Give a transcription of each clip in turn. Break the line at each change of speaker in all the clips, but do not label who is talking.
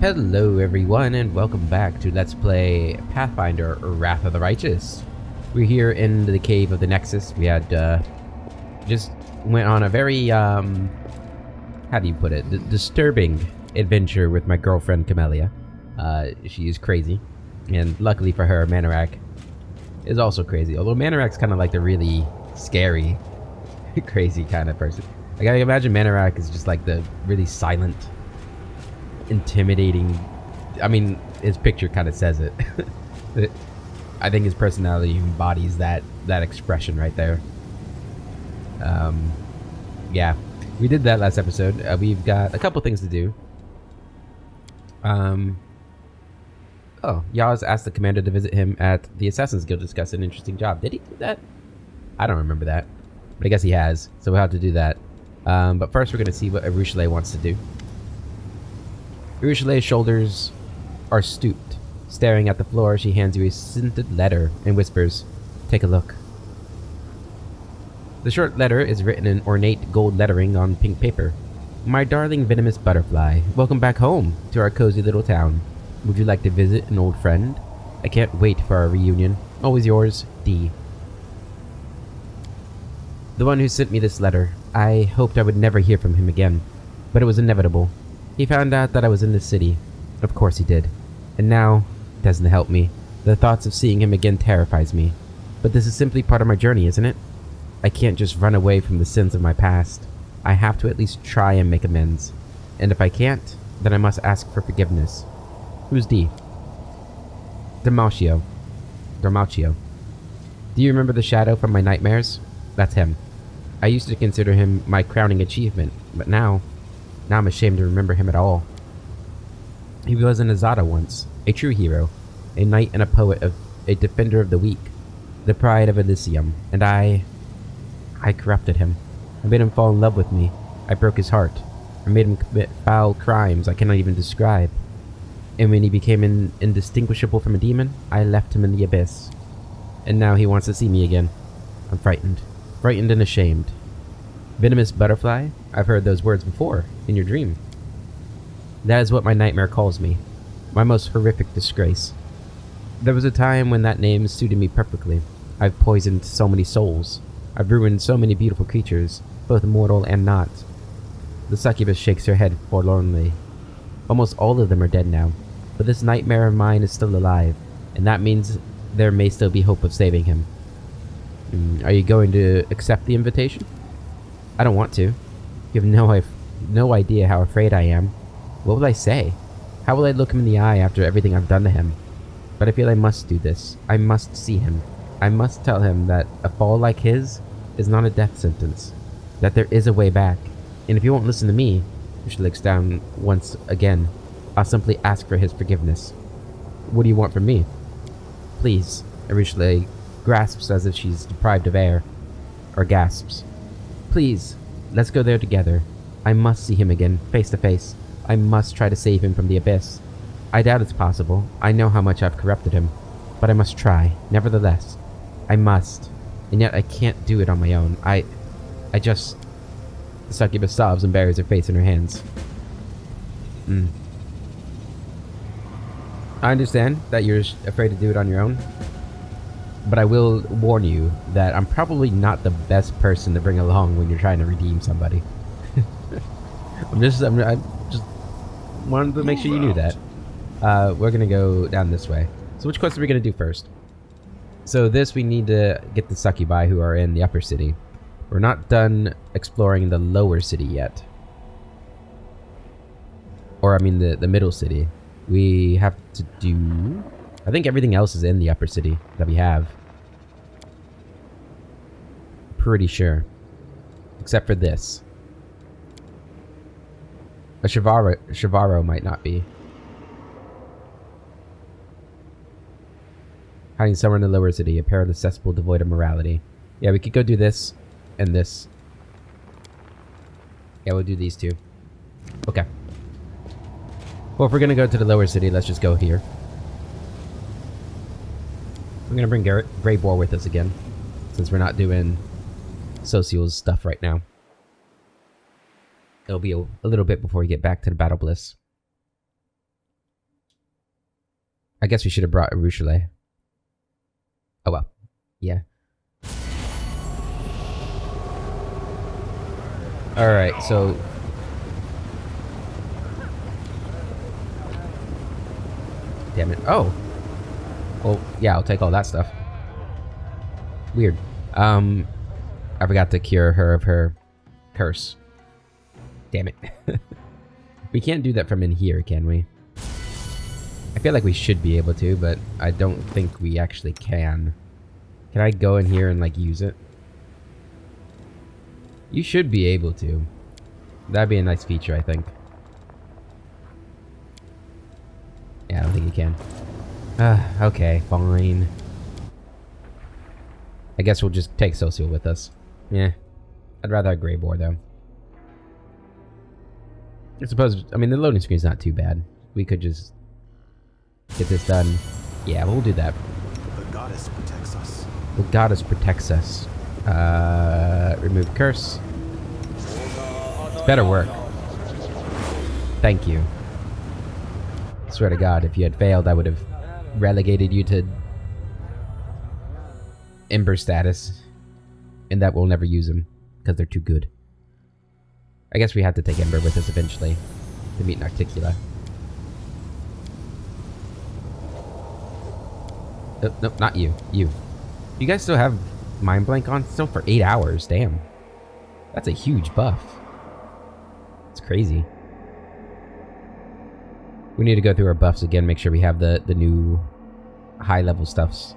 Hello everyone and welcome back to Let's Play Pathfinder Wrath of the Righteous. We're here in the Cave of the Nexus. We had just went on a very how do you put it, disturbing adventure with my girlfriend Camellia. She is crazy, and luckily for her, Manorak is also crazy. Although Manorak's kind of like the really scary, crazy kind of person. Like I imagine Manorak is just like the really silent, intimidating. I mean, his picture kind of says it. I think his personality embodies that expression right there. Yeah, we did that last episode. We've got a couple things to do. Oh, Yaz asked the commander to visit him at the Assassin's Guild to discuss an interesting job. Did he do that? I don't remember that, but I guess he has, so we'll have to do that. But first we're going to see what Arushale wants to do. Arushale's shoulders are stooped. Staring at the floor, she hands you a scented letter and whispers, "Take a look." The short letter is written in ornate gold lettering on pink paper. "My darling venomous butterfly, welcome back home to our cozy little town. Would you like to visit an old friend? I can't wait for our reunion. Always yours, D." The one who sent me this letter. I hoped I would never hear from him again, but it was inevitable. He found out that I was in the city. Of course he did. And now, it doesn't help me. The thoughts of seeing him again terrifies me. But this is simply part of my journey, isn't it? I can't just run away from the sins of my past. I have to at least try and make amends. And if I can't, then I must ask for forgiveness. Who's D? Dalmatio. Do you remember the shadow from my nightmares? That's him. I used to consider him my crowning achievement, but now I'm ashamed to remember him at all. He was an Azada once, a true hero, a knight and a poet, a defender of the weak, the pride of Elysium, and I corrupted him. I made him fall in love with me. I broke his heart. I made him commit foul crimes I cannot even describe. And when he became indistinguishable from a demon, I left him in the abyss. And now he wants to see me again. I'm frightened and ashamed. Venomous butterfly? I've heard those words before, in your dream. That is what my nightmare calls me. My most horrific disgrace. There was a time when that name suited me perfectly. I've poisoned so many souls. I've ruined so many beautiful creatures, both mortal and not. The succubus shakes her head forlornly. Almost all of them are dead now, but this nightmare of mine is still alive, and that means there may still be hope of saving him. Are you going to accept the invitation? I don't want to. You have no idea how afraid I am. What will I say? How will I look him in the eye after everything I've done to him? But I feel I must do this. I must see him. I must tell him that a fall like his is not a death sentence. That there is a way back. And if he won't listen to me, she looks down once again, I'll simply ask for his forgiveness. What do you want from me? Please. Arushale grasps as if she's deprived of air. Or gasps. Please, let's go there together. I must see him again, face to face. I must try to save him from the abyss. I doubt it's possible. I know how much I've corrupted him. But I must try, nevertheless. I must. And yet I can't do it on my own. I just... The succubus sobs and buries her face in her hands. I understand that you're afraid to do it on your own. But I will warn you that I'm probably not the best person to bring along when you're trying to redeem somebody. I just wanted to make sure you knew that. We're gonna go down this way. So which quest are we gonna do first? So this, we need to get the succubi who are in the upper city. We're not done exploring the lower city yet. Or I mean the middle city. We have to do... I think everything else is in the upper city that we have. Pretty sure. Except for this. A Shavaro might not be. Hiding somewhere in the lower city, a perilous cesspool devoid of morality. Yeah, we could go do this and this. Yeah, we'll do these two. Okay. Well, if we're gonna go to the lower city, let's just go here. I'm gonna bring Grey Boar with us again, since we're not doing Social's stuff right now. It'll be a little bit before we get back to the Battle Bliss. I guess we should have brought Ruchelet. Oh well. Yeah. Alright, so... Damn it. Oh! Well, yeah, I'll take all that stuff. Weird. I forgot to cure her of her curse. Damn it. We can't do that from in here, can we? I feel like we should be able to, but I don't think we actually can. Can I go in here and, like, use it? You should be able to. That'd be a nice feature, I think. Yeah, I don't think you can. Okay, fine. I guess we'll just take Socio with us. Yeah. I'd rather have Grey Boar, though. I suppose, I mean, the loading screen's not too bad. We could just get this done. Yeah, we'll do that.
The goddess protects us.
The goddess protects us. Remove curse. It's better work. Thank you. I swear to God, if you had failed, I would have relegated you to Ember status. And that we'll never use them, because they're too good. I guess we have to take Ember with us eventually to meet Nocticula. Nope, not you. You. You guys still have Mind Blank on? Still for 8 hours. Damn. That's a huge buff. It's crazy. We need to go through our buffs again, make sure we have the new high level stuffs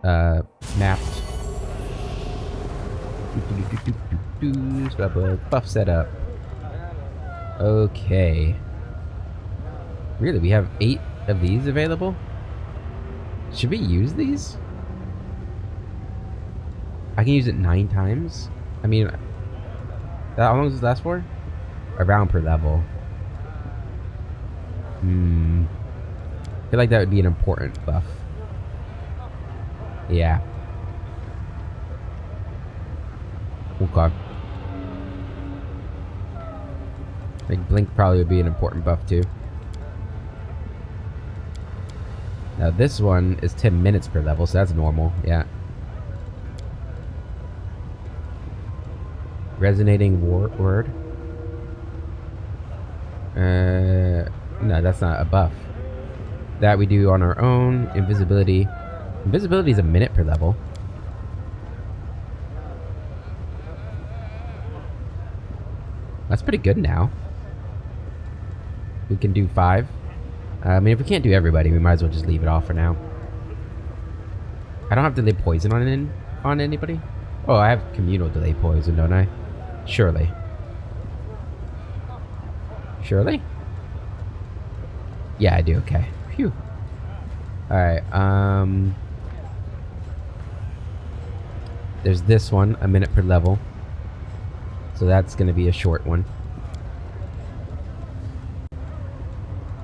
mapped. Buff set up. Okay. Really, we have 8 of these available? Should we use these? I can use it 9 times? I mean, how long does this last for? A round per level. I feel like that would be an important buff. Yeah. Okay. I think Blink probably would be an important buff too. Now this one is 10 minutes per level, so that's normal, yeah. Resonating word? No, that's not a buff. That we do on our own. Invisibility. Invisibility is a minute per level. That's pretty good now. We can do 5. I mean, if we can't do everybody, we might as well just leave it off for now. I don't have delay poison on anybody? Oh, I have communal delay poison, don't I? Surely. Surely? Yeah, I do. Okay. Phew. Alright, there's this one, a minute per level. So that's going to be a short one.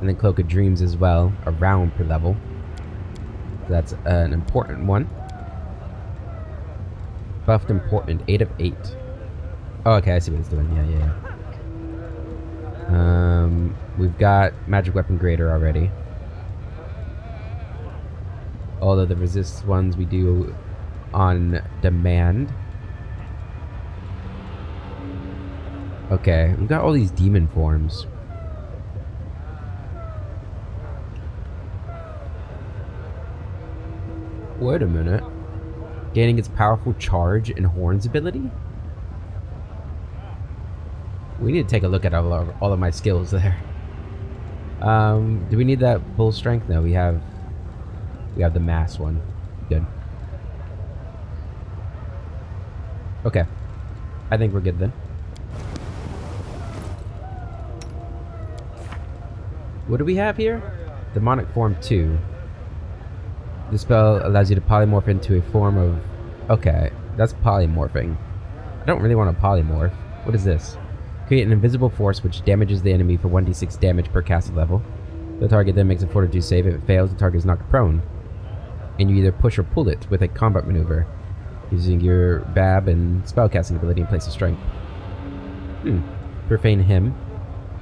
And then Cloak of Dreams as well, a round per level. So that's an important one. Buffed important, 8 of 8. Oh, okay, I see what it's doing. Yeah. We've got Magic Weapon Greater already. All of the resist ones we do on demand. Okay, we've got all these demon forms. Wait a minute. Gaining its powerful charge and horns ability? We need to take a look at all of my skills there. Do we need that bull strength? No, we have the mass one. Good. Okay. I think we're good then. What do we have here? Demonic Form 2. This spell allows you to polymorph into a form of... Okay, that's polymorphing. I don't really want to polymorph. What is this? Create an invisible force which damages the enemy for 1d6 damage per casted level. The target then makes a fortitude save. If it fails, the target is knocked prone. And you either push or pull it with a combat maneuver, using your Bab and spellcasting ability in place of strength. Profane Hymn.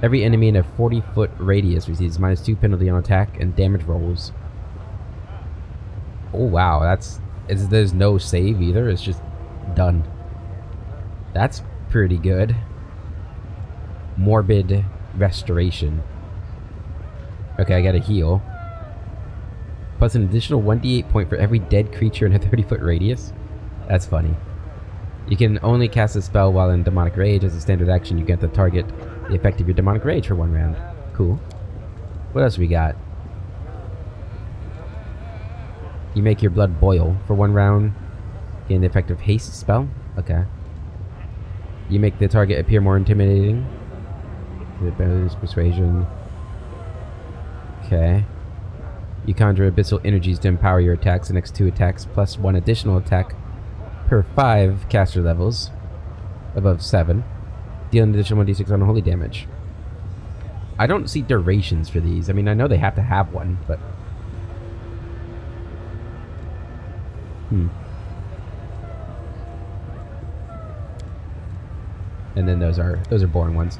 Every enemy in a 40-foot radius receives -2 penalty on attack and damage rolls Oh wow, there's no save either. It's just done. That's pretty good. Morbid restoration. Okay, I gotta heal. Plus an additional 1d8 point for every dead creature in a 30-foot radius. That's funny. You can only cast a spell while in demonic rage. As a standard action, you get to target the effect of your demonic rage for 1 round. Cool. What else we got? You make your blood boil for 1 round. Gain the effect of haste spell. Okay. You make the target appear more intimidating. Persuasion. Okay. You conjure abyssal energies to empower your attacks. The next 2 attacks plus 1 additional attack per 5 caster levels above 7. Deal an additional 1d6 unholy damage. I don't see durations for these. I mean, I know they have to have one, but... And then those are boring ones.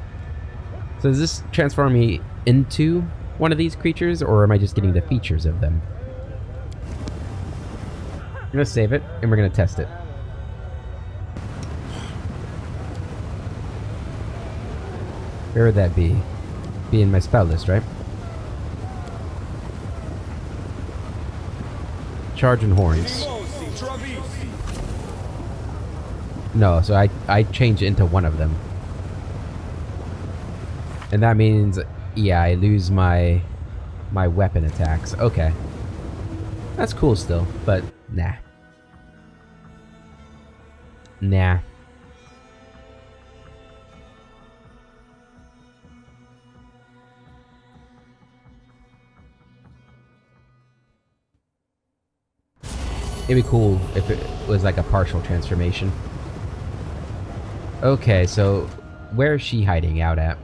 So does this transform me into one of these creatures, or am I just getting the features of them? I'm gonna save it, and we're gonna test it. Where would that be? Be in my spell list, right? Charge and horns. No, so I change it into one of them. And that means, yeah, I lose my weapon attacks. Okay. That's cool still, but nah. Nah. It'd be cool if it was like a partial transformation. Okay, so where is she hiding out at?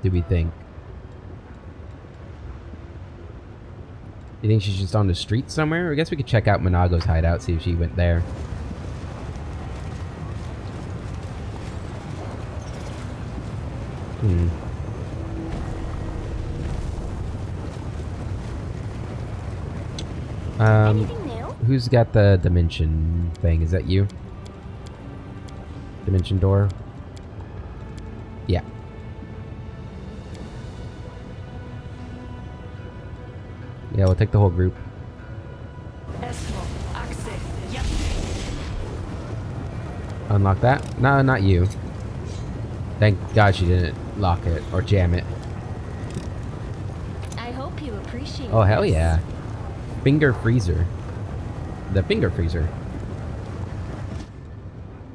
Do we think? You think she's just on the street somewhere? I guess we could check out Monago's hideout, see if she went there.
Anything new?
Who's got the dimension thing? Is that you? Dimension door? Yeah. Yeah, we'll take the whole group. Unlock that? No, not you. Thank God she didn't lock it or jam it.
I hope you appreciate
Oh, hell
this.
yeah. Finger freezer. The finger freezer.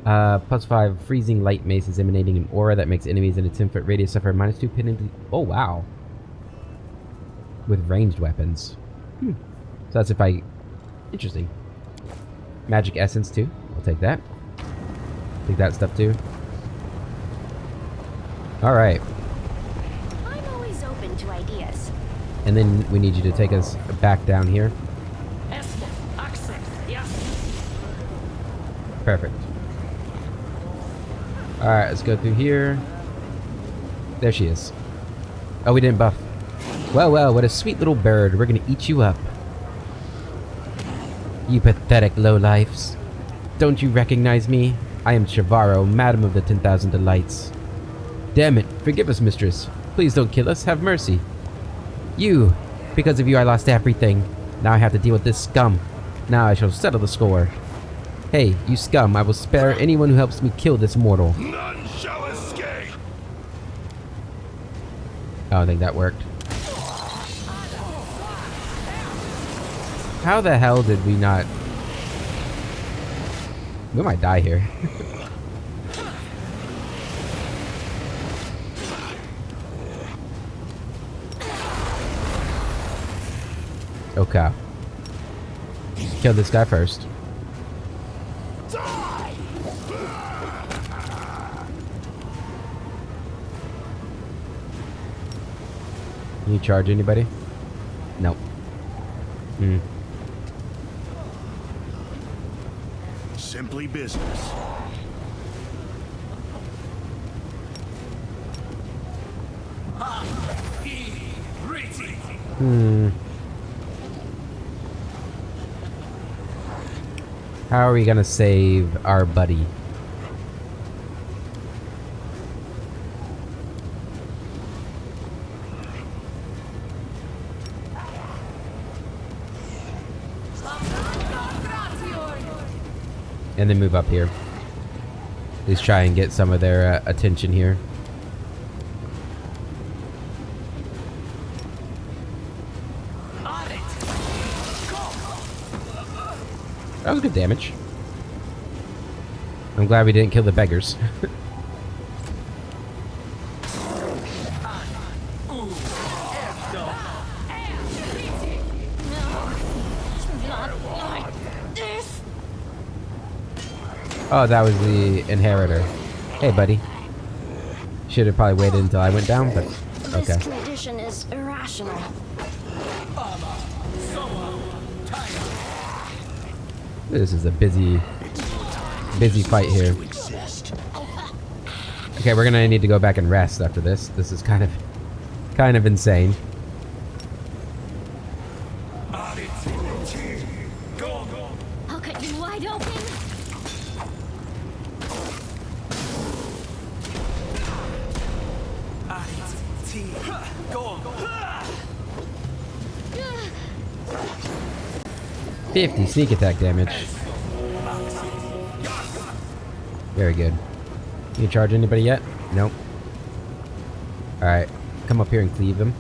+5 freezing light mace is emanating an aura that makes enemies in a 10-foot radius suffer -2 penalty. Oh, wow. With ranged weapons. So that's if I... Interesting. Magic essence, too. I'll take that. Take that stuff, too. Alright.
I'm always open to ideas.
And then we need you to take us back down here. Perfect. Alright, let's go through here. There she is. Oh, we didn't buff. Well, well, what a sweet little bird. We're gonna eat you up. You pathetic lowlifes. Don't you recognize me? I am Chivaro, Madam of the 10,000 Delights. Damn it, forgive us, mistress. Please don't kill us, have mercy. You! Because of you I lost everything. Now I have to deal with this scum. Now I shall settle the score. Hey, you scum, I will spare anyone who helps me kill this mortal.
None shall escape.
I don't think that worked. How the hell did we not... We might die here. Okay. Kill this guy first. Can you charge anybody? Nope.
Simply business.
How are we gonna save our buddy? And then move up here. Let's try and get some of their attention here. That was good damage. I'm glad we didn't kill the beggars. Oh, that was the inheritor. Hey, buddy. Should have probably waited until I went down, but okay.
This condition is irrational.
This is a busy fight here. Okay, we're gonna need to go back and rest after this. This is kind of insane.
I'll cut you wide open.
Go.
50 sneak attack damage. Very good. You charge anybody yet? Nope. Alright. Come up here and cleave him.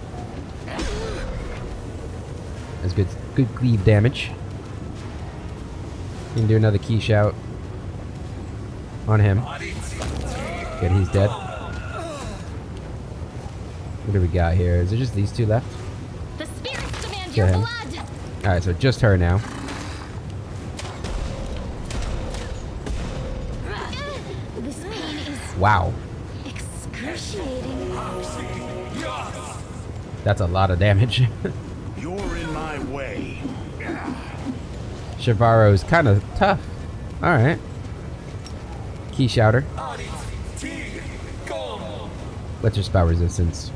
That's good cleave damage. You can do another key shout on him. Good, he's dead. What do we got here? Is it just these two left?
The spirits demand
Kill
your
him.
blood.
Alright, so just her now.
This pain is
Wow.
excruciating.
That's a lot of damage.
You're in my way.
Shivaro's kind of tough. Alright. Key shouter. What's your spell resistance?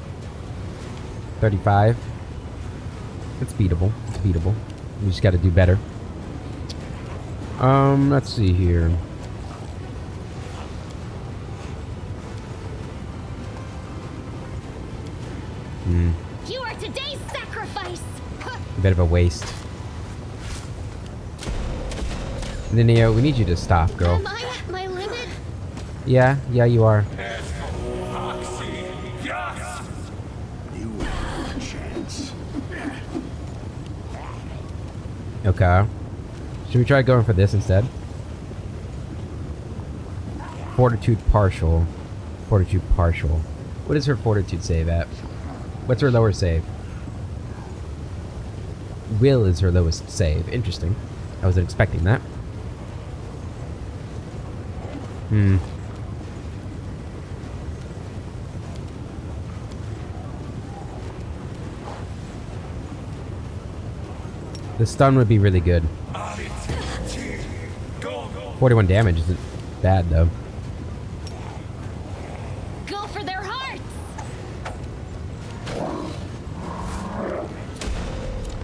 35. It's beatable. It's beatable. We just gotta do better. Let's see here.
You are today's sacrifice.
A bit of a waste. Ninio, we need you to stop, girl.
Am I at my limit?
Yeah, you are.
You have a chance.
Okay. Should we try going for this instead? Fortitude partial. Fortitude partial. What is her fortitude save at? What's her lower save? Will is her lowest save. Interesting. I wasn't expecting that. The stun would be really good. 41 damage isn't bad though.
Go for their hearts.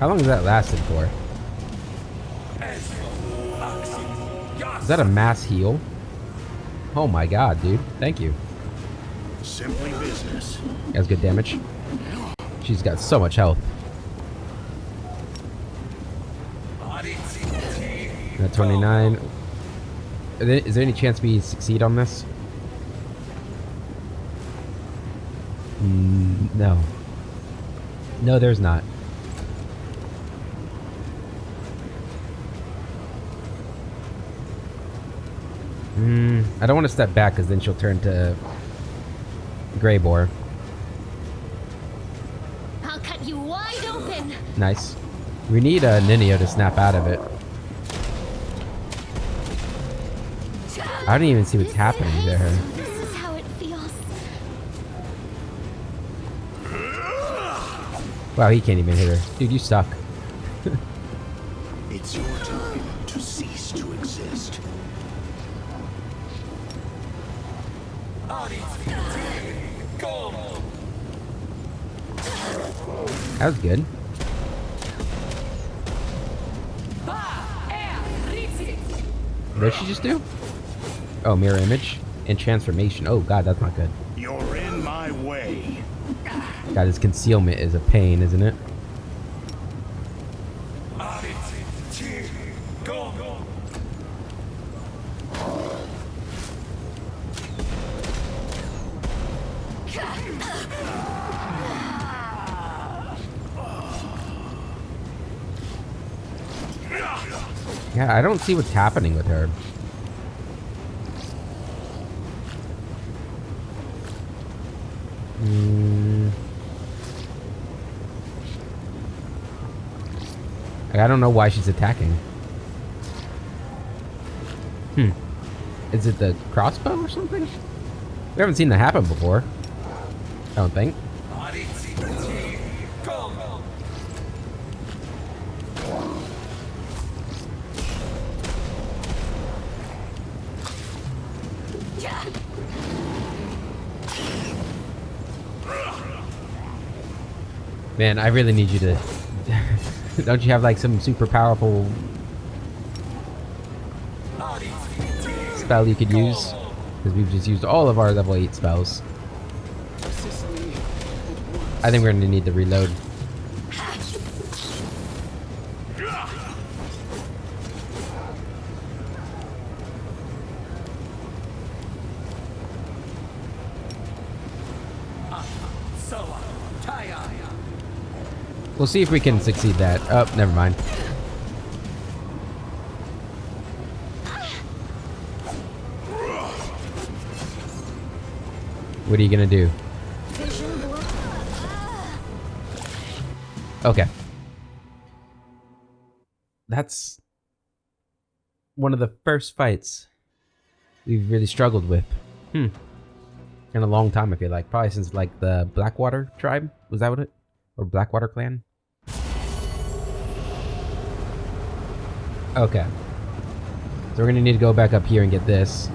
How long has that lasted for? Is that a mass heal? Oh my god, dude. Thank you.
Simply business.
That's good damage. She's got so much health. At 29. Is there any chance we succeed on this? No. No, there's not. I don't want to step back because then she'll turn to Greybore.
I'll cut you wide open.
Nice. We need a Ninio to snap out of it. I don't even see what's
This
happening to her.
haste, This is how it feels.
Wow, he can't even hit her. Dude, you suck.
It's your time to cease to exist.
That was good. What did she just do? Oh, mirror image and transformation. Oh god, that's not good.
You're in my way.
God, his concealment is a pain, isn't it? Yeah, I don't see what's happening with her. I don't know why she's attacking. Is it the crossbow or something? We haven't seen that happen before. I don't think. Man, I really need you to... Don't you have like some super powerful spell you could use? Because we've just used all of our level 8 spells. I think we're going to need to reload. We'll see if we can succeed that. Oh, never mind. What are you gonna do? Okay. That's one of the first fights we've really struggled with. In a long time, I feel like. Probably since like the Blackwater tribe. Was that what it? Or Blackwater clan? Okay. So we're gonna need to go back up here and get this.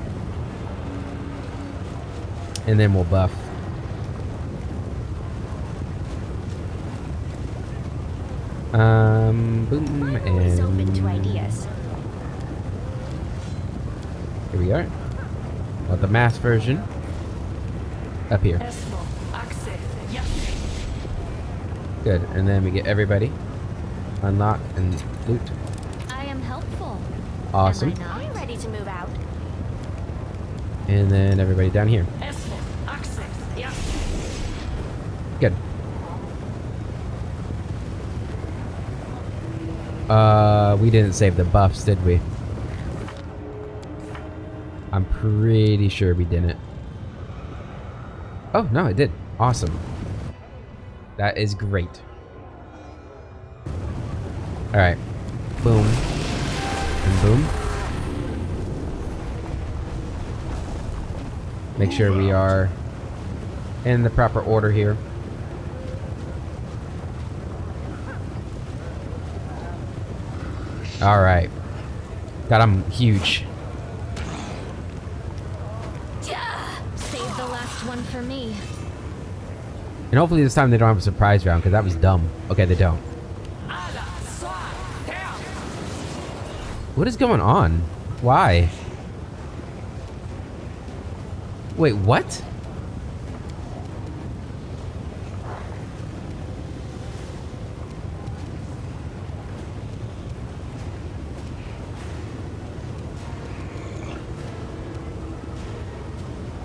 And then we'll buff. Boom,
Always open to
and
ideas.
here we are. Well, the mass version. Up here. Good, and then we get everybody. Unlock and loot.
I am helpful.
Awesome.
Am I not? Ready to move out?
And then everybody down here. Good. We didn't save the buffs, did we? I'm pretty sure we didn't. Oh, no, it did. Awesome. That is great. Alright. Boom. And boom. Make sure we are in the proper order here. Alright. God, I'm huge.
Save the last one for me.
And hopefully this time they don't have a surprise round, because that was dumb. Okay, they don't. What is going on? Why? Wait, what?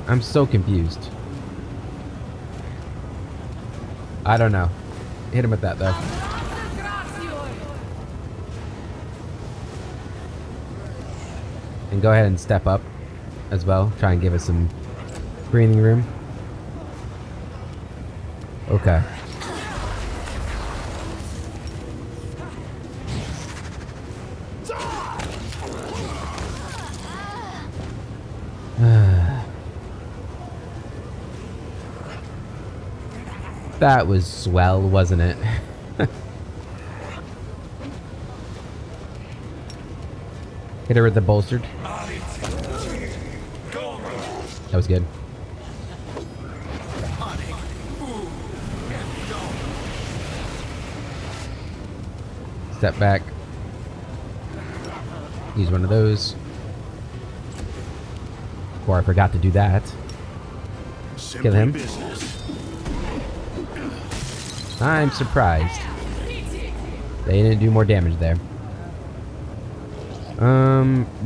I'm so confused. I don't know. Hit him with that though. And go ahead and step up as well. Try and give us some breathing room. Okay. That was swell, wasn't it? Hit her with the bolstered. That was good. Step back. Use one of those. Or I forgot to do that.
Simply
him.
business.
I'm surprised. They didn't do more damage there.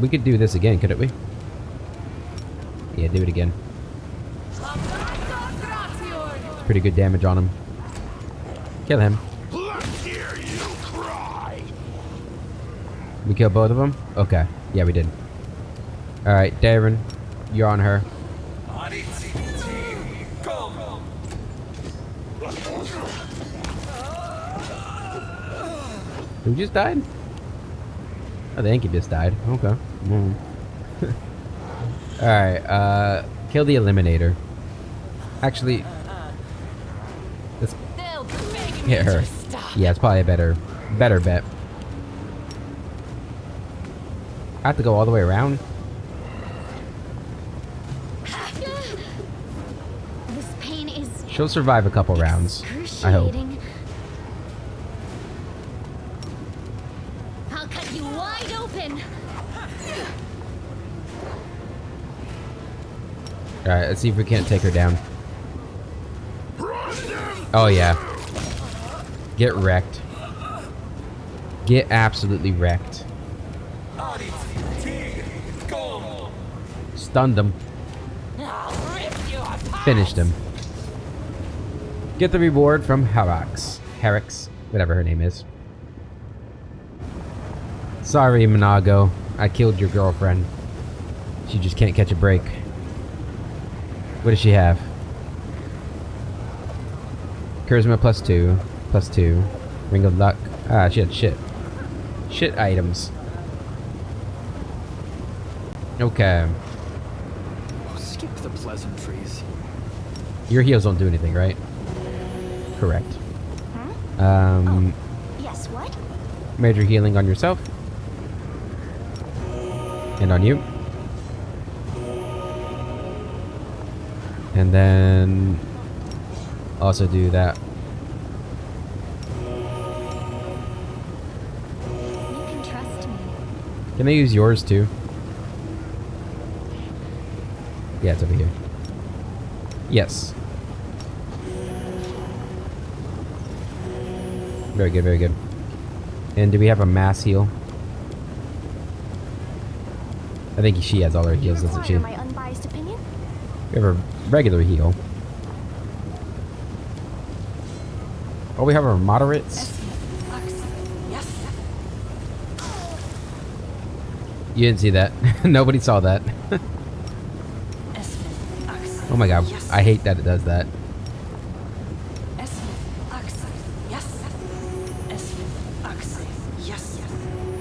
We could do this again, couldn't we? Yeah, do it again. It's pretty good damage on him. Kill him.
Let's hear you cry.
We killed both of them? Okay. Yeah, we did. Alright, Darren, you're on her. Who just died? Oh, the Incubus died. Okay. Alright, kill the Eliminator. Actually, let's hit her. Yeah, it's probably a better bet. I have to go all the way around?
This pain is
She'll survive a couple rounds. I hope.
excruciating. I'll cut you wide open.
Alright, let's see if we can't take her down. Oh, yeah. Get wrecked. Get absolutely wrecked. Stunned him. Finished him. Get the reward from Herix, whatever her name is. Sorry, Minago. I killed your girlfriend. She just can't catch a break. What does she have? Charisma +2. +2. Ring of Luck. Ah, she had shit. Shit items. Okay.
Skip the pleasantries.
Your heals don't do anything, right? Correct.
Yes, what?
Major healing on yourself. And on you. And then also do that.
You can trust me.
Can I use yours too? Yeah, it's over here. Yes. Very good, very good. And do we have a mass heal? I think she has all her heals, doesn't she?
My unbiased opinion?
We have a regular heal. Oh, we have our moderates? You didn't see that. Nobody saw that. Oh my god, I hate that it does that.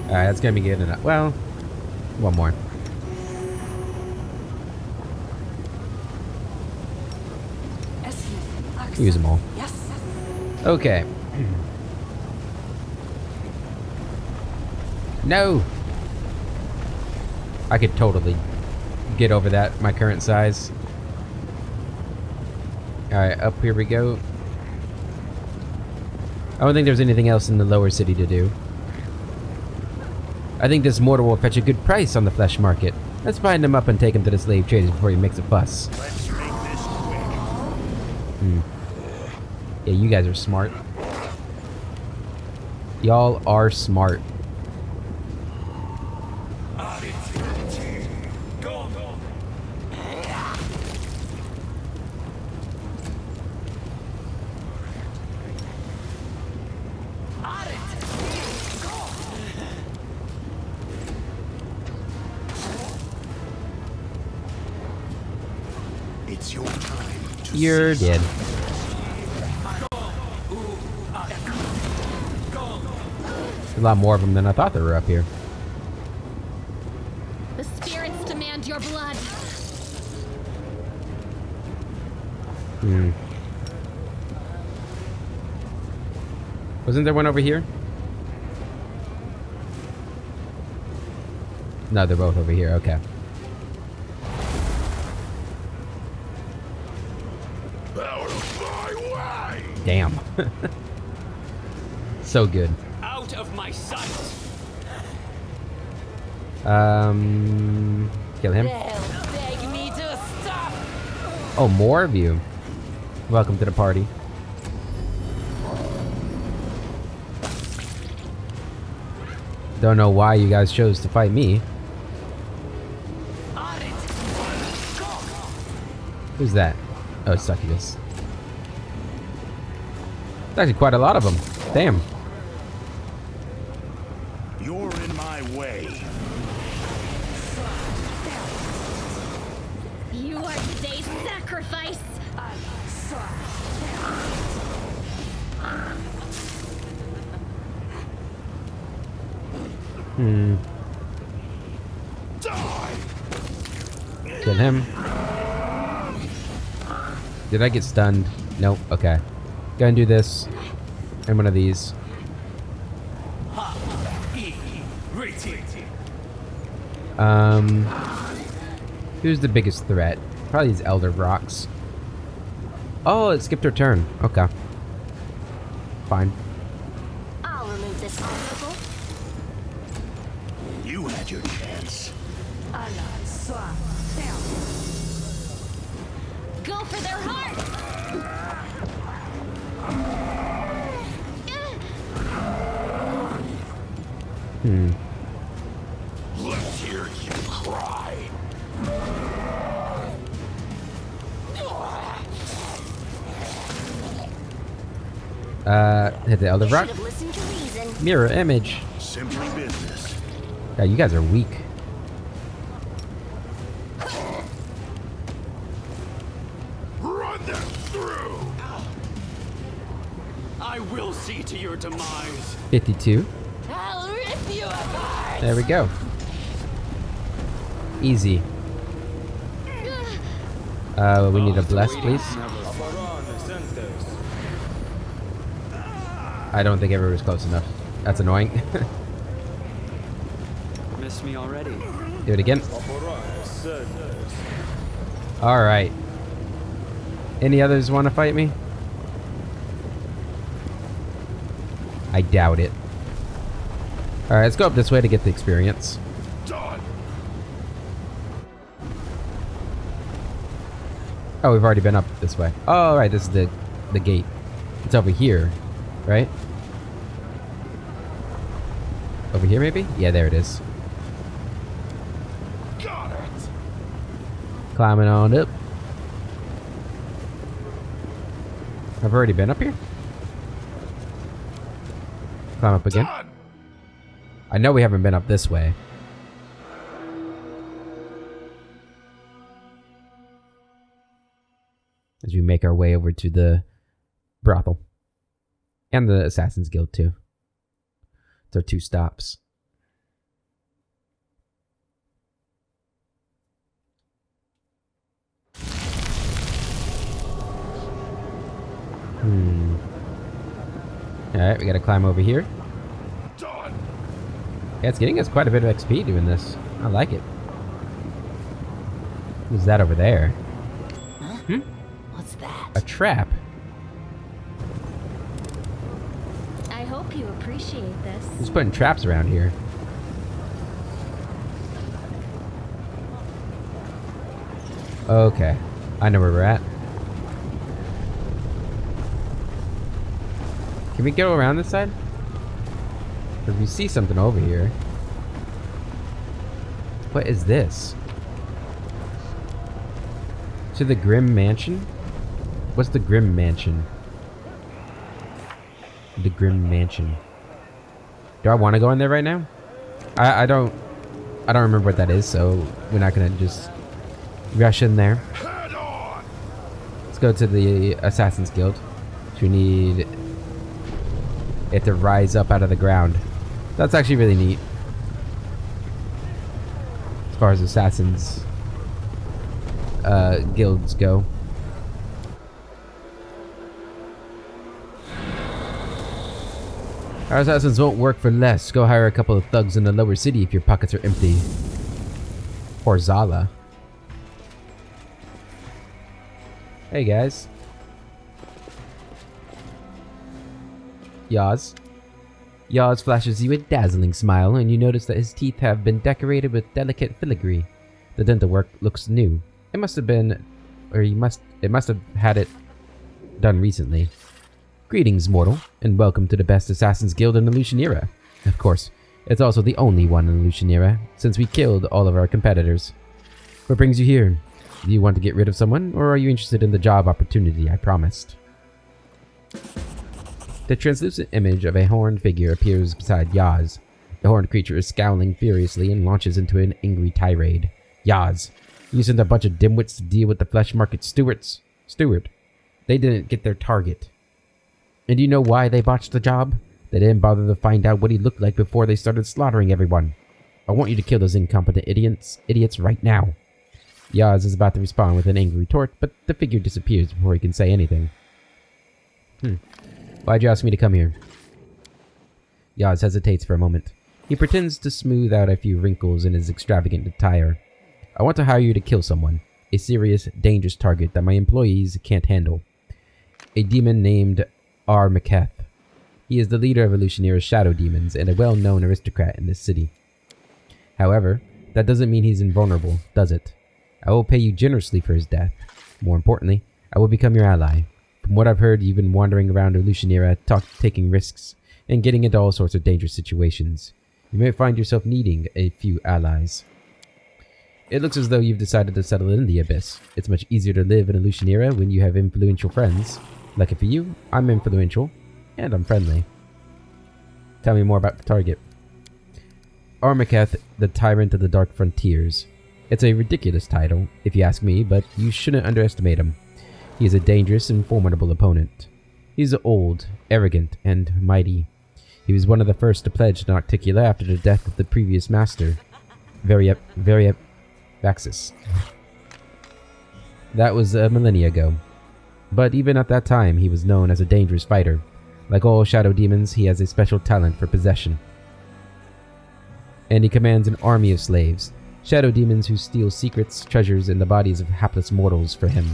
Alright, that's gonna be good enough. Well, one more. Use them all. Okay. No! I could totally get over that, my current size. Alright, up here we go. I don't think there's anything else in the lower city to do. I think this mortal will fetch a good price on the flesh market. Let's bind him up and take him to the slave traders before he makes a fuss.
Let's make this quick.
Yeah, you guys are smart. Y'all are smart.
It's your time to
You're
cease.
dead. A lot more of them than I thought there were up here.
The spirits demand your blood.
Wasn't there one over here? No, they're both over here. Okay.
Out of my way!
Damn. So good.
Out of my sight.
Kill him.
They'll beg me
Oh, more of you. Welcome to the party. Don't know why you guys chose to fight me. Who's that? Oh, it's Succubus. There's actually quite a lot of them. Damn.
You're in my way.
You are today's sacrifice.
Die!
Kill him. Did I get stunned? Nope. Okay. Go and do this. And one of these. Who's the biggest threat? Probably these Elder Rocks. Oh, it skipped her turn. Okay. Fine.
I'll remove this obstacle.
You had your chance.
Go for their heart.
Let's hear you cry.
Hit the Elder
You
Rock.
should have listened to reason.
Mirror image.
Simply business.
Yeah, you guys are weak.
Run them through.
I will see to your demise.
52.
I'll rip you apart.
There we go. Easy. We need a bless, please. I don't think everyone was close enough. That's annoying.
Missed me already.
Do it again. Alright. Any others want to fight me? I doubt it. Alright, let's go up this way to get the experience.
Done.
Oh, we've already been up this way. Oh, right, this is the gate. It's over here, right? Over here, maybe? Yeah, there it is.
Got it.
Climbing on up. I've already been up here? Climb up again.
Done.
I know we haven't been up this way. As we make our way over to the brothel. And the Assassin's Guild, too. It's our 2 stops. Alright, we gotta climb over here.
Done.
Yeah, it's getting us quite a bit of XP doing this. I like it. Who's that over there?
What's that?
A trap.
I hope you appreciate this.
Who's putting traps around here? Okay. I know where we're at. Can we go around this side? Or we see something over here. What is this? To the Grim Mansion? What's the Grim Mansion? The Grim Mansion. Do I want to go in there right now? I don't remember what that is, so we're not gonna just rush in there.
Head on.
Let's go to the Assassin's Guild. So we need it to rise up out of the ground. That's actually really neat. As far as Assassins guilds go. Our assassins won't work for less. Go hire a couple of thugs in the lower city if your pockets are empty. Poor Zala. Hey guys. Yaz. Yaz flashes you a dazzling smile, and you notice that his teeth have been decorated with delicate filigree. The dental work looks new. It must have been or it must have had it done recently. Greetings, mortal, and welcome to the best Assassin's Guild in the Lucian era. Of course, it's also the only one in the Lucian era, since we killed all of our competitors. What brings you here? Do you want to get rid of someone, or are you interested in the job opportunity I promised? The translucent image of a horned figure appears beside Yaz. The horned creature is scowling furiously and launches into an angry tirade. Yaz, you sent a bunch of dimwits to deal with the flesh market stewards. Steward. They didn't get their target. And do you know why they botched the job? They didn't bother to find out what he looked like before they started slaughtering everyone. I want you to kill those incompetent idiots right now. Yaz is about to respond with an angry retort, but the figure disappears before he can say anything. Why'd you ask me to come here? Yaz hesitates for a moment. He pretends to smooth out a few wrinkles in his extravagant attire. I want to hire you to kill someone. A serious, dangerous target that my employees can't handle. A demon named Ar-Maketh. He is the leader of Lucianira's shadow demons and a well-known aristocrat in this city. However, that doesn't mean he's invulnerable, does it? I will pay you generously for his death. More importantly, I will become your ally. From what I've heard, you've been wandering around Lucianira, taking risks, and getting into all sorts of dangerous situations. You may find yourself needing a few allies. It looks as though you've decided to settle in the Abyss. It's much easier to live in Lucianira when you have influential friends. Lucky for you, I'm influential, and I'm friendly. Tell me more about the target. Ar-Maketh, the Tyrant of the Dark Frontiers. It's a ridiculous title, if you ask me, but you shouldn't underestimate him. He is a dangerous and formidable opponent. He's old, arrogant, and mighty. He was one of the first to pledge Nocticula after the death of the previous master, Variaxis. That was a millennia ago. But even at that time, he was known as a dangerous fighter. Like all shadow demons, he has a special talent for possession. And he commands an army of slaves, shadow demons who steal secrets, treasures, and the bodies of hapless mortals for him.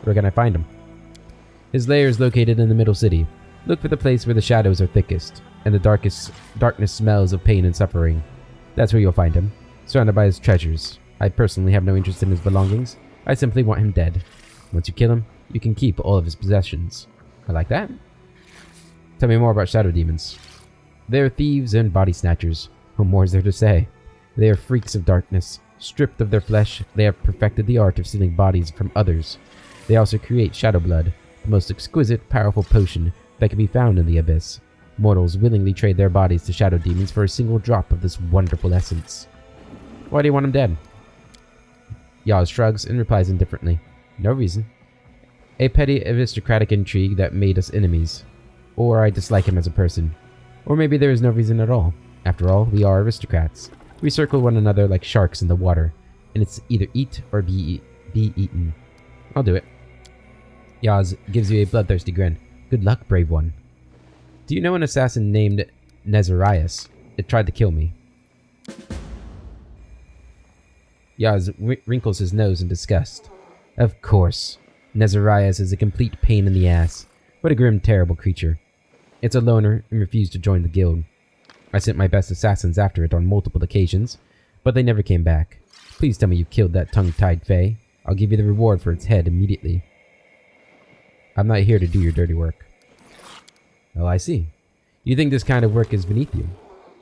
Where can I find him? His lair is located in the middle city. Look for the place where the shadows are thickest, and the darkness smells of pain and suffering. That's where you'll find him, surrounded by his treasures. I personally have no interest in his belongings. I simply want him dead. Once you kill him, you can keep all of his possessions. I like that. Tell me more about shadow demons. They are thieves and body snatchers. What more is there to say? They are freaks of darkness. Stripped of their flesh, they have perfected the art of stealing bodies from others. They also create shadow blood, the most exquisite, powerful potion that can be found in the Abyss. Mortals willingly trade their bodies to shadow demons for a single drop of this wonderful essence. Why do you want him dead? Yaz shrugs and replies indifferently. No reason. A petty aristocratic intrigue that made us enemies. Or I dislike him as a person. Or maybe there is no reason at all. After all, we are aristocrats. We circle one another like sharks in the water, and it's either eat or be eaten. I'll do it. Yaz gives you a bloodthirsty grin. Good luck, brave one. Do you know an assassin named Nezarias? It tried to kill me. Yaz wrinkles his nose in disgust. Of course. Nezarias is a complete pain in the ass. What a grim, terrible creature. It's a loner and refused to join the guild. I sent my best assassins after it on multiple occasions, but they never came back. Please tell me you killed that tongue-tied Fae. I'll give you the reward for its head immediately. I'm not here to do your dirty work. Oh, I see. You think this kind of work is beneath you.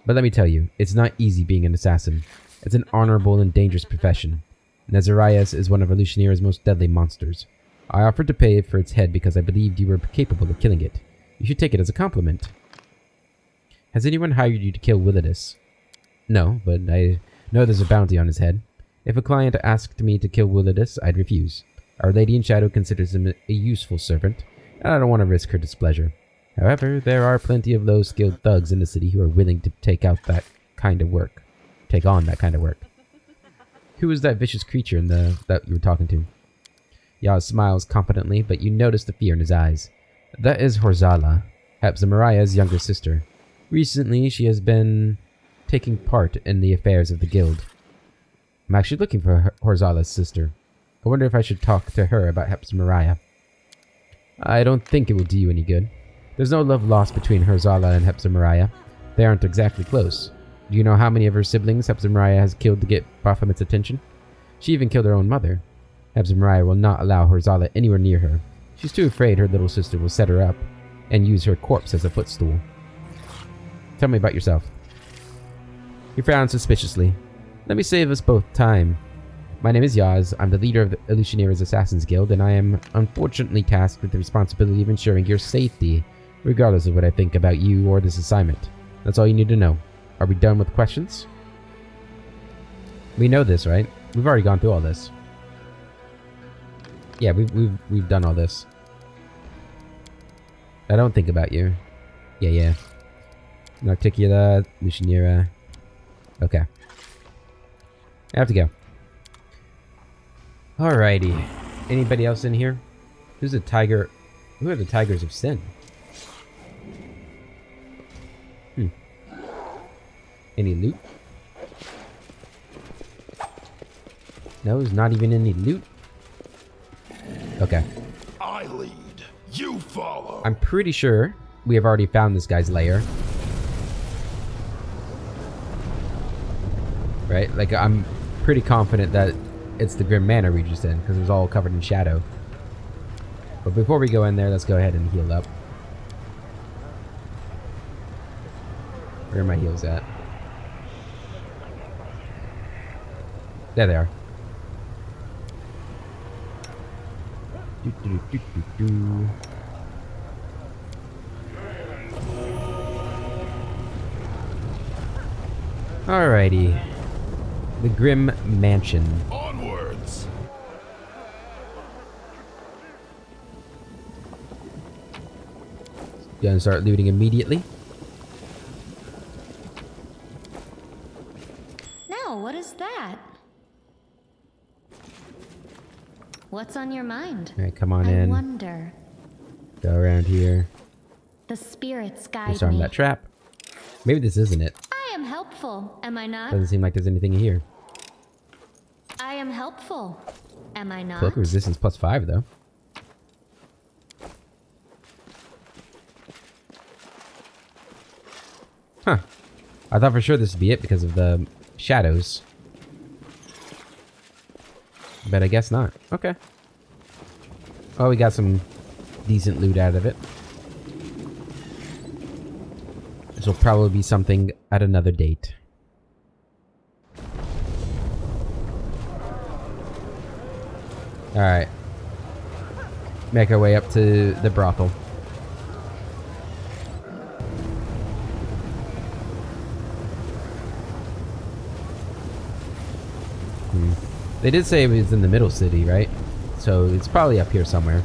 But let me tell you, it's not easy being an assassin. It's an honorable and dangerous profession. Nezarias is one of Lucianira's most deadly monsters. I offered to pay for its head because I believed you were capable of killing it. You should take it as a compliment. Has anyone hired you to kill Willidus? No, but I know there's a bounty on his head. If a client asked me to kill Willidus, I'd refuse. Our Lady in Shadow considers him a useful servant, and I don't want to risk her displeasure. However, there are plenty of low-skilled thugs in the city who are willing to take on that kind of work. Who is that vicious creature that you were talking to? Yaz smiles confidently, but you notice the fear in his eyes. That is Horzala, Hepzibah's younger sister. Recently, she has been taking part in the affairs of the guild. I'm actually looking for Horzala's sister. I wonder if I should talk to her about Hepzibah. I don't think it will do you any good. There's no love lost between Horzala and Hepzibah. They aren't exactly close. Do you know how many of her siblings Hepzibah has killed to get Baphomet's attention? She even killed her own mother. Perhaps Mariah will not allow Horzala anywhere near her. She's too afraid her little sister will set her up and use her corpse as a footstool. Tell me about yourself. He frowned suspiciously. Let me save us both time. My name is Yaz. I'm the leader of the Illusioneer's Assassins Guild, and I am unfortunately tasked with the responsibility of ensuring your safety, regardless of what I think about you or this assignment. That's all you need to know. Are we done with questions? We know this, right? We've already gone through all this. Yeah, we've done all this. I don't think about you. Yeah. Narticula, Lucianera. Okay. I have to go. Alrighty. Anybody else in here? Who's a tiger? Who are the Tigers of Sin? Any loot? No, there's not even any loot. Okay.
I lead. You follow.
I'm pretty sure we have already found this guy's lair. Right? Like, I'm pretty confident that it's the Grim Manor we just in, because it was all covered in shadow. But before we go in there, let's go ahead and heal up. Where are my heals at? There they are. Alrighty. The Grim Mansion.
Onwards.
Gonna start looting immediately.
Now, what is that? What's on your mind?
Alright, come on
I
in.
wonder.
Go around here.
The spirits guide
Disarm
me.
that trap. Maybe this isn't it.
I am helpful, am I not?
Doesn't seem like there's anything here.
I am helpful, am I not?
Cloak resistance +5 though. Huh. I thought for sure this would be it because of the shadows. But I guess not. Okay. Well, we got some decent loot out of it. This will probably be something at another date. Alright. Make our way up to the brothel. They did say it was in the middle city, right? So it's probably up here somewhere.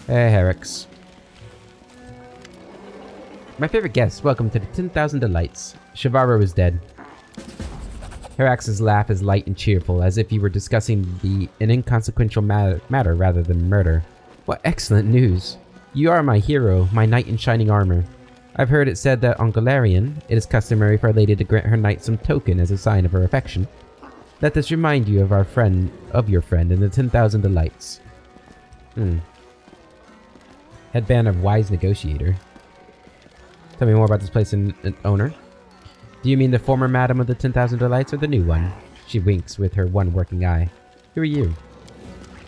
Hey, Herrick's. My favorite guest, welcome to the 10,000 Delights. Shavara was dead. Herax's laugh is light and cheerful, as if he were discussing an inconsequential matter rather than murder. What excellent news! You are my hero, my knight in shining armor. I've heard it said that on Golarion, it is customary for a lady to grant her knight some token as a sign of her affection. Let this remind you of your friend in the 10,000 Delights. Headband of Wise Negotiator. Tell me more about this place and owner. Do you mean the former Madam of the 10,000 Delights or the new one? She winks with her one working eye. Who are you?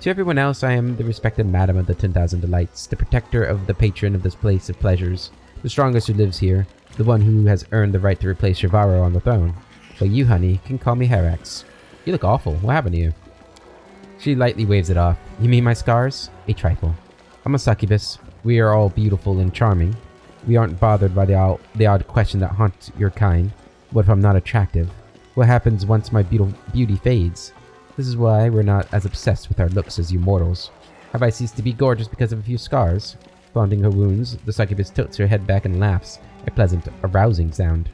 To everyone else, I am the respected Madam of the 10,000 Delights, the protector of the patron of this place of pleasures, the strongest who lives here, the one who has earned the right to replace Shavaro on the throne. But you, honey, can call me Herax. You look awful. What happened to you? She lightly waves it off. You mean my scars? A trifle. I'm a succubus. We are all beautiful and charming. We aren't bothered by the odd question that haunts your kind. What if I'm not attractive? What happens once my beauty fades? This is why we're not as obsessed with our looks as you mortals. Have I ceased to be gorgeous because of a few scars? Flaunting her wounds, the succubus tilts her head back and laughs, a pleasant, arousing sound.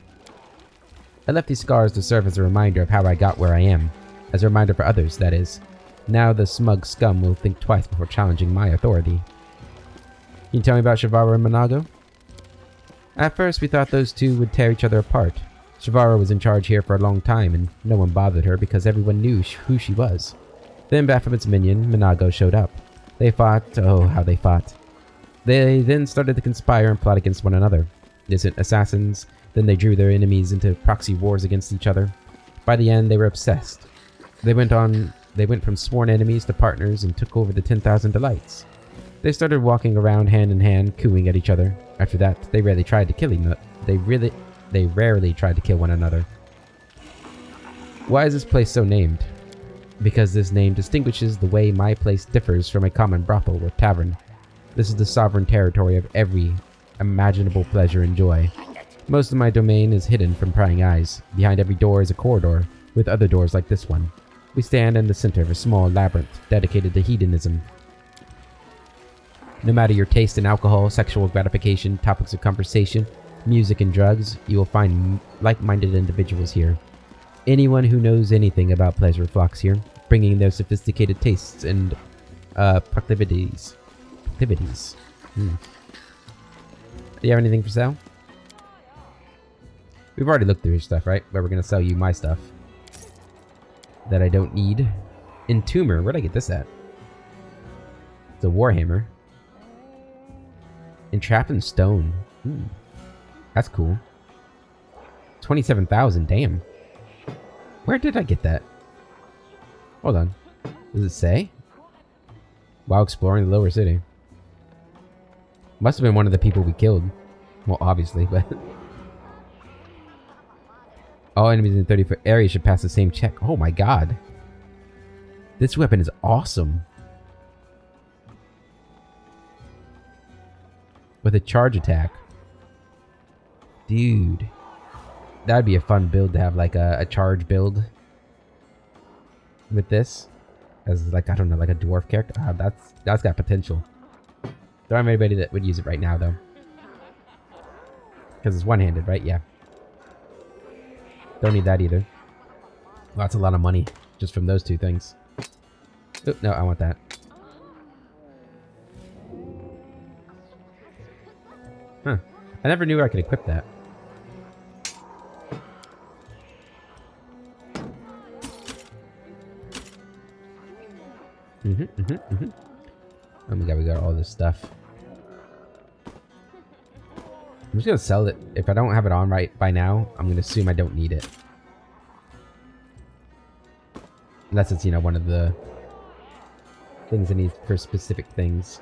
I left these scars to serve as a reminder of how I got where I am. As a reminder for others, that is. Now the smug scum will think twice before challenging my authority. Can you tell me about Shavara and Monago? At first, we thought those two would tear each other apart. Shavara was in charge here for a long time, and no one bothered her because everyone knew who she was. Then Baphomet's minion, Monago, showed up. They fought. Oh, how they fought. They then started to conspire and plot against one another. innocent assassins. Then they drew their enemies into proxy wars against each other. By the end, they were obsessed. They went from sworn enemies to partners and took over the 10,000 Delights. They started walking around hand in hand, cooing at each other. After that, they rarely tried to kill one another. Why is this place so named? Because this name distinguishes the way my place differs from a common brothel or tavern. This is the sovereign territory of every imaginable pleasure and joy. Most of my domain is hidden from prying eyes. Behind every door is a corridor, with other doors like this one. We stand in the center of a small labyrinth dedicated to hedonism. No matter your taste in alcohol, sexual gratification, topics of conversation, music, and drugs, you will find like-minded individuals here. Anyone who knows anything about pleasure flocks here, bringing their sophisticated tastes and proclivities. Do you have anything for sale? We've already looked through your stuff, right? But we're going to sell you my stuff that I don't need. Entomber. Where'd I get this at? It's a Warhammer. Entrapped in Stone. That's cool. 27,000. Damn. Where did I get that? Hold on. Does it say? While exploring the lower city. Must have been one of the people we killed. Well, obviously, but... All enemies in the 30-foot area should pass the same check. Oh my god. This weapon is awesome. With a charge attack. Dude. That'd be a fun build to have, like a charge build. With this. As like, I don't know, like a dwarf character. That's got potential. Don't have anybody that would use it right now, though. Because it's one-handed, right? Yeah. Don't need that either. Well, that's a lot of money just from those two things. Oop, no, I want that. Huh. I never knew I could equip that. Oh my god, we got all this stuff. I'm just gonna sell it. If I don't have it on right by now, I'm gonna assume I don't need it. Unless it's, you know, one of the things I need for specific things.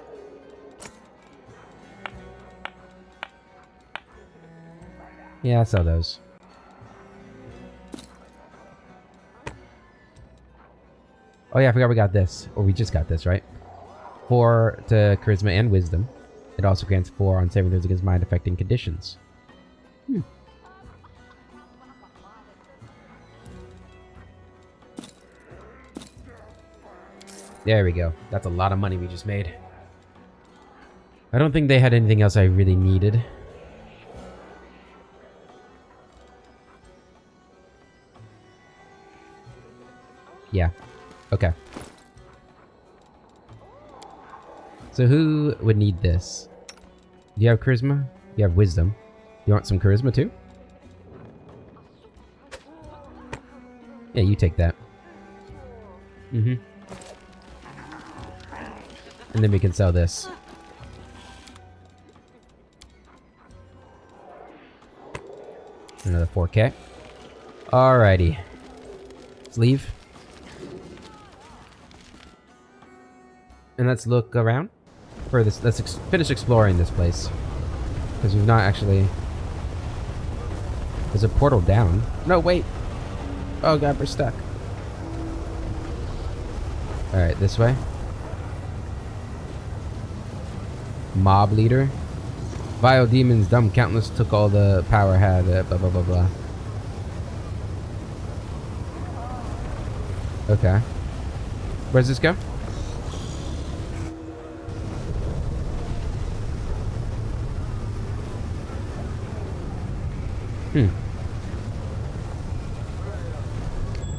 Yeah, I'll sell those. Oh yeah, I forgot we got this. Or we just got this, right? 4 to Charisma and Wisdom. It also grants 4 on saving throws against mind-affecting conditions. There we go. That's a lot of money we just made. I don't think they had anything else I really needed. Yeah. Okay. So who would need this? Do you have charisma? You have wisdom. You want some charisma too? Yeah, you take that. And then we can sell this. Another 4K. Alrighty. Let's leave. And let's look around for this. Let's finish exploring this place. Because we've not actually... There's a portal down. No, wait. Oh god, we're stuck. Alright, this way. Mob leader. Vile demons, dumb countless, took all the power had, blah blah blah blah. Okay. Where does this go?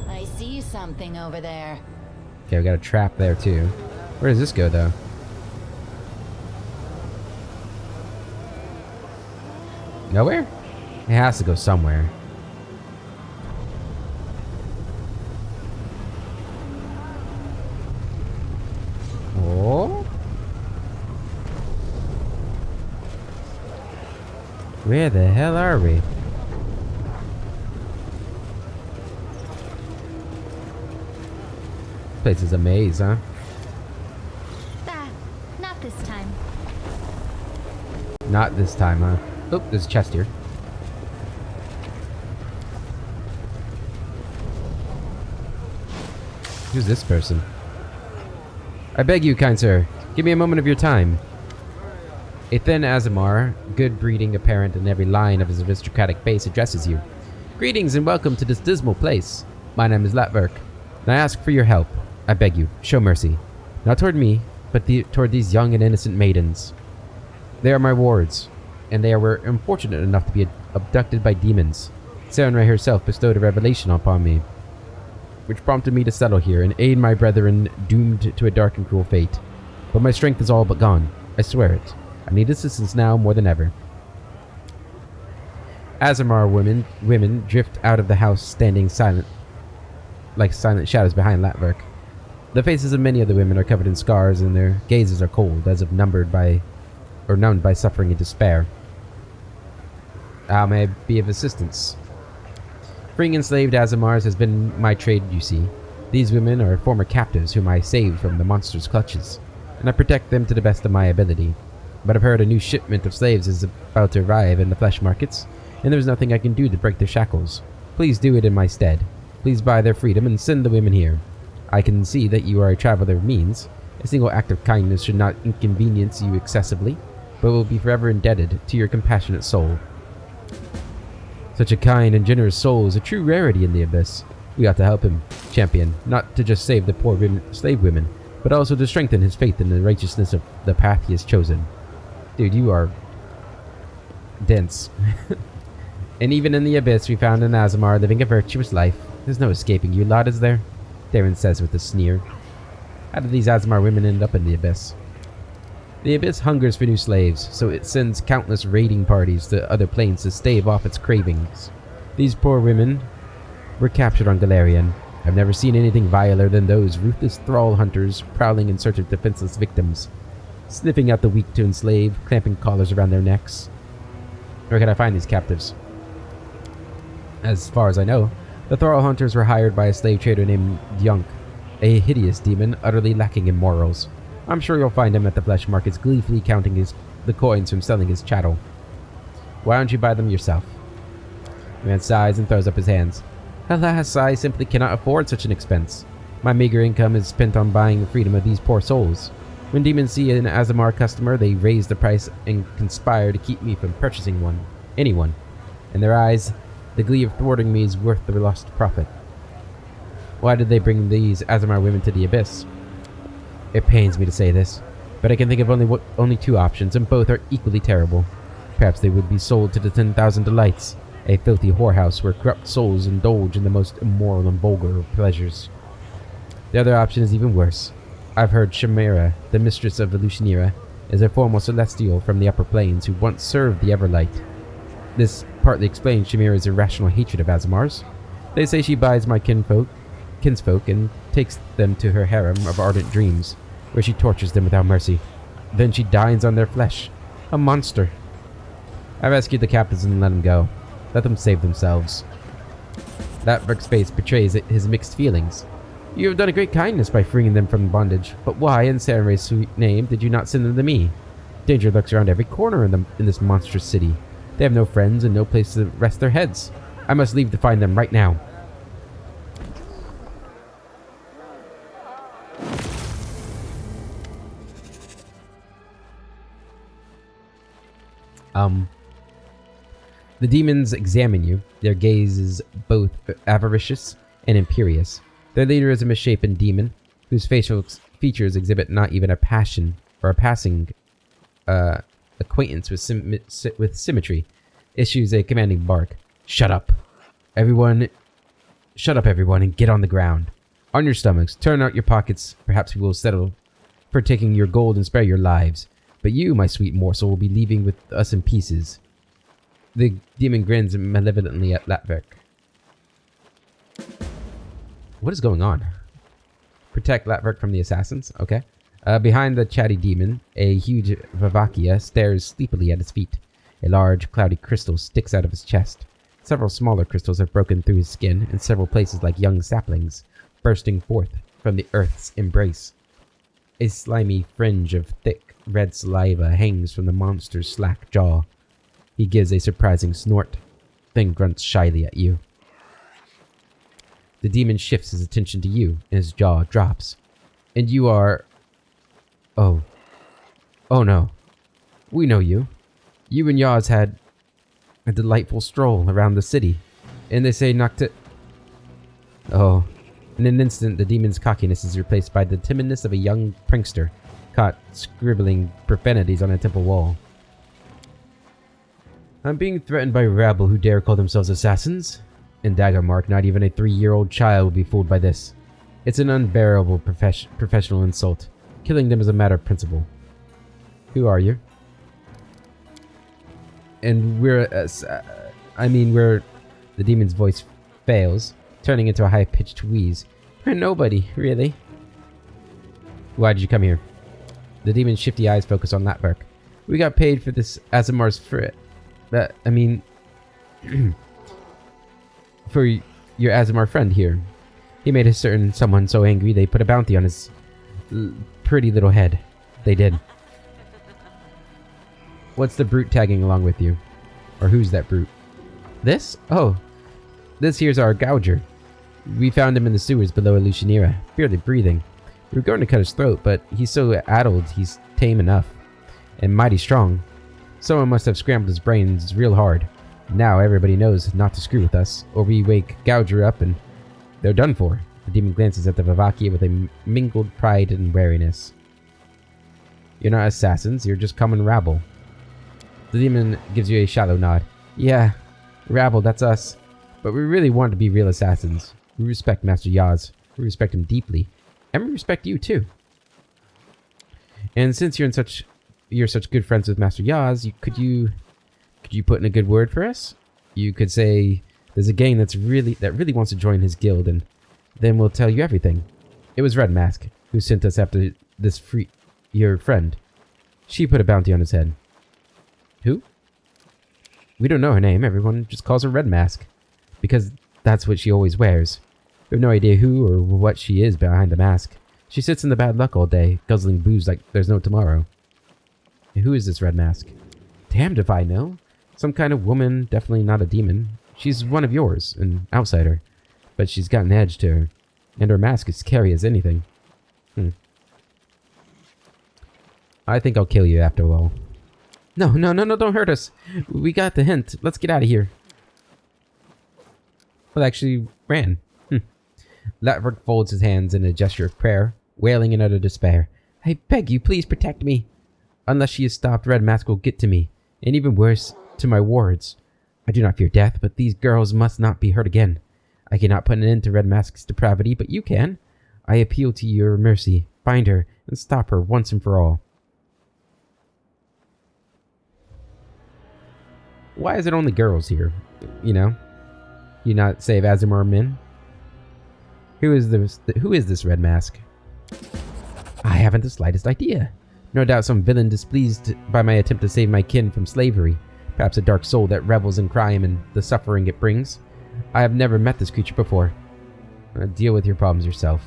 I see something over there.
Okay, we got a trap there too. Where does this go though? Nowhere? It has to go somewhere. Oh. Where the hell are we? This place is a maze, huh?
Ah, not this time.
Not this time, huh? Oh, there's a chest here. Who's this person? I beg you, kind sir, give me a moment of your time. A thin Aasimar, good breeding apparent in every line of his aristocratic face, addresses you. Greetings and welcome to this dismal place. My name is Latverk, and I ask for your help. I beg you, show mercy. Not toward me, but toward these young and innocent maidens. They are my wards, and they were unfortunate enough to be abducted by demons. Sarenrae herself bestowed a revelation upon me, which prompted me to settle here and aid my brethren doomed to a dark and cruel fate. But my strength is all but gone. I swear it. I need assistance now more than ever. Aasimar women drift out of the house, standing silent, like silent shadows behind Latverk. The faces of many of the women are covered in scars, and their gazes are cold, as if numbed by suffering and despair. How may I be of assistance? Freeing enslaved Aasimars has been my trade, you see. These women are former captives whom I saved from the monster's clutches, and I protect them to the best of my ability. But I've heard a new shipment of slaves is about to arrive in the flesh markets, and there's nothing I can do to break their shackles. Please do it in my stead. Please buy their freedom and send the women here. I can see that you are a traveler of means. A single act of kindness should not inconvenience you excessively, but will be forever indebted to your compassionate soul. Such a kind and generous soul is a true rarity in the Abyss. We ought to help him, champion, not to just save the poor slave women, but also to strengthen his faith in the righteousness of the path he has chosen. Dude, you are dense. And even in the Abyss, we found an Aasimar living a virtuous life. There's no escaping you lot, is there? Darren says with a sneer. How did these Aasimar women end up in the Abyss? The Abyss hungers for new slaves, so it sends countless raiding parties to other planes to stave off its cravings. These poor women were captured on Galarian. I've never seen anything viler than those ruthless thrall hunters prowling in search of defenseless victims, sniffing out the weak to enslave, clamping collars around their necks. Where can I find these captives? As far as I know, the thrall hunters were hired by a slave trader named Yunk, a hideous demon utterly lacking in morals. I'm sure you'll find him at the flesh markets gleefully counting the coins from selling his chattel. Why don't you buy them yourself? The man sighs and throws up his hands. Alas, I simply cannot afford such an expense. My meager income is spent on buying the freedom of these poor souls. When demons see an Aasimar customer, they raise the price and conspire to keep me from purchasing anyone. In their eyes, the glee of thwarting me is worth the lost profit. Why did they bring these Aasimar women to the Abyss? It pains me to say this, but I can think of only two options, and both are equally terrible. Perhaps they would be sold to the 10,000 Delights, a filthy whorehouse where corrupt souls indulge in the most immoral and vulgar of pleasures. The other option is even worse. I've heard Chimera, the mistress of Elutionira, is a formal celestial from the upper planes who once served the Everlight. This partly explains Chimera's irrational hatred of Aasimars. They say she buys my kinsfolk and takes them to her harem of ardent dreams, where she tortures them without mercy. Then she dines on their flesh. A monster. I rescued the captives and let them go. Let them save themselves. Latverk's face betrays his mixed feelings. You have done a great kindness by freeing them from bondage, but why, in Sarenrae's sweet name, did you not send them to me? Danger lurks around every corner in this monstrous city. They have no friends and no place to rest their heads. I must leave to find them right now. The demons examine you. Their gaze is both avaricious and imperious. Their leader is a misshapen demon, whose facial features exhibit not even a passing acquaintance with symmetry. Issues a commanding bark. Shut up, everyone! Shut up, everyone, and get on the ground. On your stomachs, turn out your pockets. Perhaps we will settle for taking your gold and spare your lives. But you, my sweet morsel, will be leaving with us in pieces. The demon grins malevolently at Latverk. What is going on? Protect Latverk from the assassins? Okay. Behind the chatty demon, a huge Vavakia stares sleepily at his feet. A large, cloudy crystal sticks out of his chest. Several smaller crystals have broken through his skin, in several places like young saplings, bursting forth from the earth's embrace. A slimy fringe of thick, red saliva hangs from the monster's slack jaw. He gives a surprising snort, then grunts shyly at you. The demon shifts his attention to you, and his jaw drops. And you are... Oh. Oh no. We know you. You and Yaz had a delightful stroll around the city, and they say Nocti... Oh. In an instant, the demon's cockiness is replaced by the timidness of a young prankster, caught scribbling profanities on a temple wall. I'm being threatened by a rabble who dare call themselves assassins. In Daggermark, not even a 3-year-old child will be fooled by this. It's an unbearable professional insult. Killing them is a matter of principle. Who are you? And we're... we're... The demon's voice fails, turning into a high-pitched wheeze. We're nobody, really. Why did you come here? The demon's shifty eyes focus on Latberg. We got paid for this Azimar's frit. For your Azimar friend here. He made a certain someone so angry they put a bounty on his pretty little head. They did. What's the brute tagging along with you? Or who's that brute? This? Oh. This here's our Gouger. We found him in the sewers below Elutionira, barely breathing. We were going to cut his throat, but he's so addled he's tame enough. And mighty strong. Someone must have scrambled his brains real hard. Now everybody knows not to screw with us, or we wake Gouger up and they're done for. The demon glances at the Vavakia with a mingled pride and wariness. You're not assassins, you're just common rabble. The demon gives you a shallow nod. Yeah, rabble, that's us. But we really want to be real assassins. We respect Master Yaz. We respect him deeply. And we respect you too. And since you're such good friends with Master Yaz, could you put in a good word for us? You could say there's a gang that really wants to join his guild, and then we'll tell you everything. It was Red Mask who sent us after your friend. She put a bounty on his head. Who? We don't know her name. Everyone just calls her Red Mask because that's what she always wears. We have no idea who or what she is behind the mask. She sits in the bad luck all day, guzzling booze like there's no tomorrow. And who is this Red Mask? Damned if I know. Some kind of woman, definitely not a demon. She's one of yours, an outsider. But she's got an edge to her. And her mask is scary as anything. I think I'll kill you after all. No, don't hurt us. We got the hint. Let's get out of here. Well, actually ran. Latberg folds his hands in a gesture of prayer, wailing in utter despair. I beg you, please protect me. Unless she is stopped, Red Mask will get to me. And even worse, to my wards. I do not fear death, but these girls must not be hurt again. I cannot put an end to Red Mask's depravity, but you can. I appeal to your mercy. Find her, and stop her once and for all. Why is it only girls here? You know? You not save Azimar men? Who is this Red Mask? I haven't the slightest idea. No doubt some villain displeased by my attempt to save my kin from slavery. Perhaps a dark soul that revels in crime and the suffering it brings. I have never met this creature before. Deal with your problems yourself.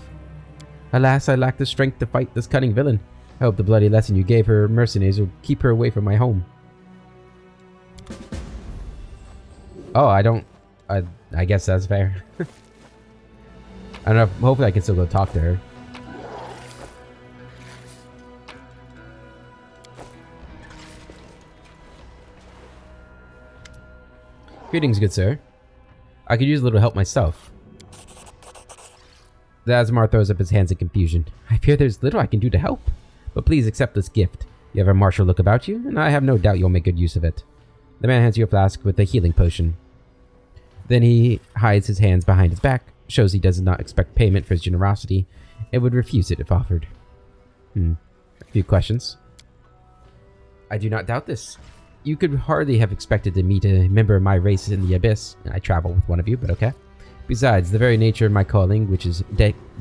Alas, I lack the strength to fight this cunning villain. I hope the bloody lesson you gave her mercenaries will keep her away from my home. Oh, I guess that's fair. I don't know. Hopefully I can still go talk to her. Greetings, good sir. I could use a little help myself. The Azimar throws up his hands in confusion. I fear there's little I can do to help. But please accept this gift. You have a martial look about you, and I have no doubt you'll make good use of it. The man hands you a flask with a healing potion. Then he hides his hands behind his back, shows he does not expect payment for his generosity, and would refuse it if offered. A few questions. I do not doubt this. You could hardly have expected to meet a member of my race in the Abyss. I travel with one of you, but okay. Besides, the very nature of my calling, which is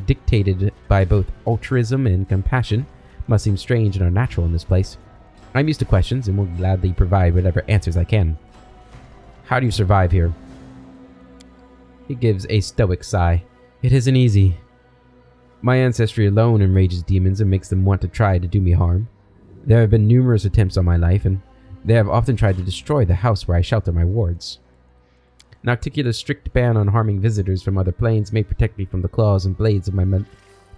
dictated by both altruism and compassion, must seem strange and unnatural in this place. I'm used to questions and will gladly provide whatever answers I can. How do you survive here? He gives a stoic sigh. It isn't easy. My ancestry alone enrages demons and makes them want to try to do me harm. There have been numerous attempts on my life, and they have often tried to destroy the house where I shelter my wards. Nocticula's strict ban on harming visitors from other planes may protect me from the claws and blades of my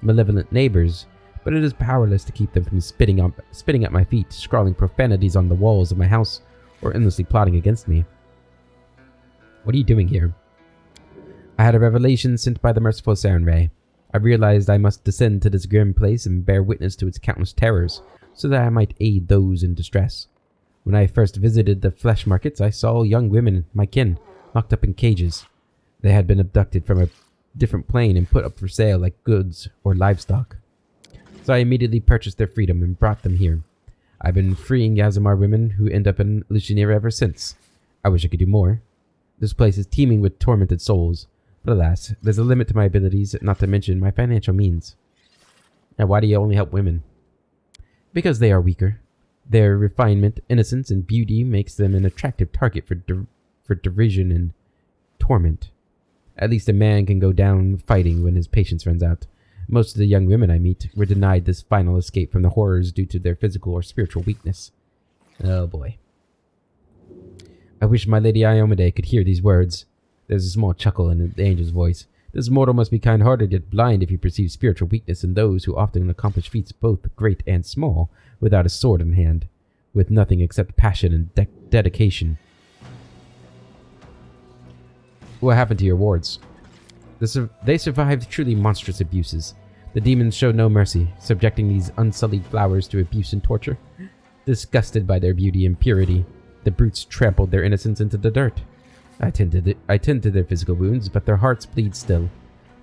malevolent neighbors, but it is powerless to keep them from spitting at my feet, scrawling profanities on the walls of my house, or endlessly plotting against me. What are you doing here? I had a revelation sent by the merciful Sarenrae. I realized I must descend to this grim place and bear witness to its countless terrors, so that I might aid those in distress. When I first visited the flesh markets, I saw young women, my kin, locked up in cages. They had been abducted from a different plane and put up for sale like goods or livestock. So I immediately purchased their freedom and brought them here. I've been freeing Yazimar women who end up in Lucianira ever since. I wish I could do more. This place is teeming with tormented souls, but alas, there's a limit to my abilities, not to mention my financial means. Now, why do you only help women? Because they are weaker. Their refinement, innocence, and beauty makes them an attractive target for derision and torment. At least a man can go down fighting when his patience runs out. Most of the young women I meet were denied this final escape from the horrors due to their physical or spiritual weakness. Oh boy. I wish my Lady Iomedae could hear these words. There's a small chuckle in the angel's voice. This mortal must be kind-hearted yet blind if he perceives spiritual weakness in those who often accomplish feats both great and small without a sword in hand, with nothing except passion and dedication. What happened to your wards? They survived truly monstrous abuses. The demons showed no mercy, subjecting these unsullied flowers to abuse and torture. Disgusted by their beauty and purity, the brutes trampled their innocence into the dirt. I tend to their physical wounds, but their hearts bleed still.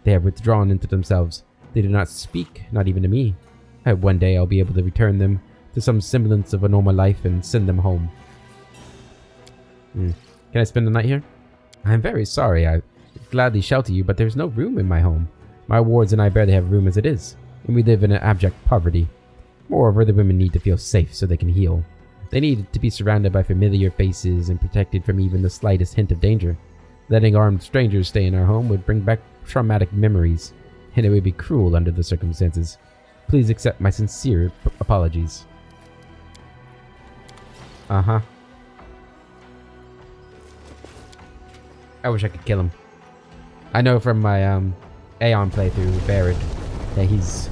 They have withdrawn into themselves. They do not speak, not even to me. I hope one day I'll be able to return them to some semblance of a normal life and send them home. Can I spend the night here? I'm very sorry. I gladly shelter you, but there's no room in my home. My wards and I barely have room as it is, and we live in an abject poverty. Moreover, the women need to feel safe so they can heal. They need to be surrounded by familiar faces and protected from even the slightest hint of danger. Letting armed strangers stay in our home would bring back traumatic memories, and it would be cruel under the circumstances. Please accept my sincere apologies. I wish I could kill him. I know from my Aeon playthrough with Barret that he's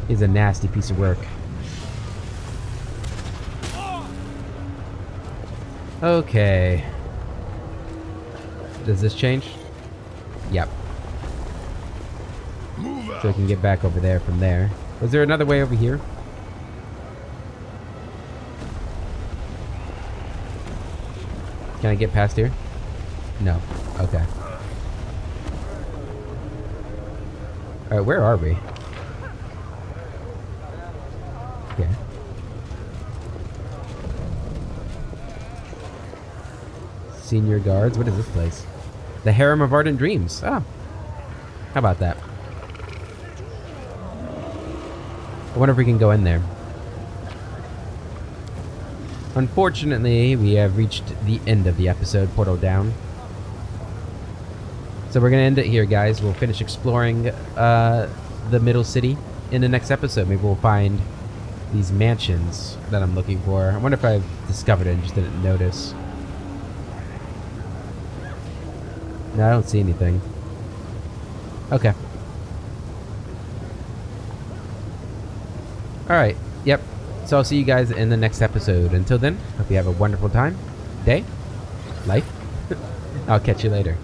a nasty piece of work. Okay. Does this change? Yep. So we can get back over there from there. Was there another way over here? Can I get past here? No. Okay. Alright, where are we? Okay. Senior guards. What is this place? The Harem of Ardent Dreams. Oh. How about that? I wonder if we can go in there. Unfortunately, we have reached the end of the episode, Portal Down. So we're going to end it here, guys. We'll finish exploring the Middle City in the next episode. Maybe we'll find these mansions that I'm looking for. I wonder if I've discovered it and just didn't notice. No, I don't see anything. Okay. Alright, yep. So I'll see you guys in the next episode. Until then, hope you have a wonderful time, day, life. I'll catch you later.